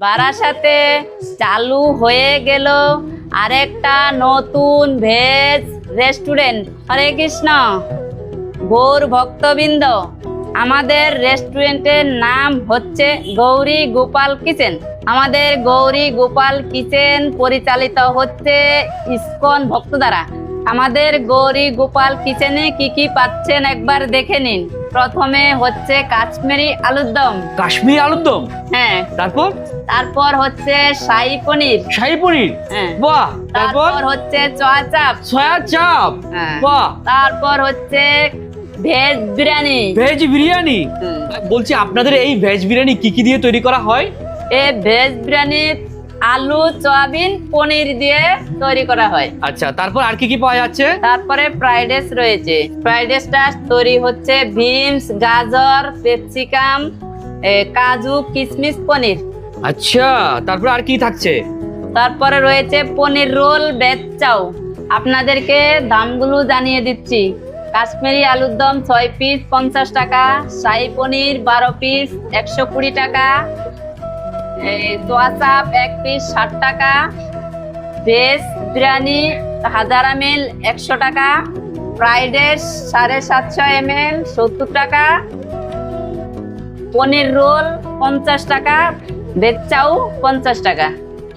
বারাসাতে চালু হয়ে গেল আরেকটা নতুন ভেজ রেস্টুরেন্ট। হরে কৃষ্ণ গৌর ভক্তবৃন্দ, আমাদের রেস্টুরেন্টের নাম হচ্ছে গৌরী গোপাল কিচেন। আমাদের গৌরী গোপাল কিচেন পরিচালিত হচ্ছে ইসকন ভক্ত দ্বারা। আমাদের গৌরী গোপাল কিচেনে কি কি পাচ্ছেন একবার দেখে নিন। প্রথমে হচ্ছে কাশ্মীরি আলুর দম। কাশ্মীরি আলুর দম, হ্যাঁ। তারপর হচ্ছে শাহী পনির। শাহী পনির, হ্যাঁ। বাহ। তারপর হচ্ছে চয়া চাপ। সয়া চাপ, হ্যাঁ। বাহ। তারপর হচ্ছে ভেজ বিরিয়ানি। ভেজ বিরিয়ানি। বলছি আপনাদের এই ভেজ বিরিয়ানি কি কি দিয়ে তৈরি করা হয়? এই ভেজ বিরিয়ানি আলু, সয়াবিন, পনির দিয়ে তৈরি করা হয়। আচ্ছা, তারপর আর কি কি পাওয়া যাচ্ছে? তারপরে ফ্রাইড রাইস রয়েছে। ফ্রাইড রাইসটা তৈরি হচ্ছে বিনস, গাজর, ক্যাপসিকাম, কাজু, কিশমিশ, পনির। আচ্ছা, তারপর আর কি থাকছে? তারপরে রয়েছে পনির রোল, ভেজ চাউ। আপনাদেরকে দামগুলো জানিয়ে দিচ্ছি। কাশ্মীরি আলুর দম 6 পিস 50 টাকা, শাহী পনির 12 পিস 120 টাকা, চয়া চাপ 1 পিস 60 টাকা, ভেজ বিরিয়ানি 1000 ml 100 টাকা, ফ্রাইড রাইস 750 ml 70 টাকা, পনির রোল 50 টাকা, ভেজ চাউ 50 টাকা।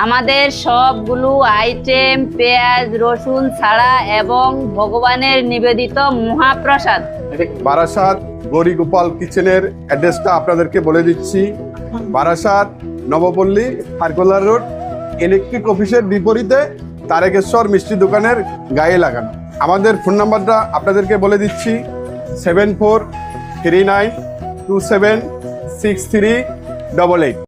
আমাদের সবগুলো আইটেম পেঁয়াজ রসুন ছাড়া এবং ভগবানের নিবেদিত মহাপ্রসাদ। বারাসাত গৌরী গোপাল কিচেনের অ্যাড্রেসটা আপনাদেরকে বলে দিচ্ছি। Barasat Nabapalli circular road, electric অফিসের বিপরীতে তারেকেশ্বর মিষ্টি দোকানের গায়ে লাগানো। আমাদের ফোন নাম্বারটা আপনাদেরকে বলে দিচ্ছি 7439276388।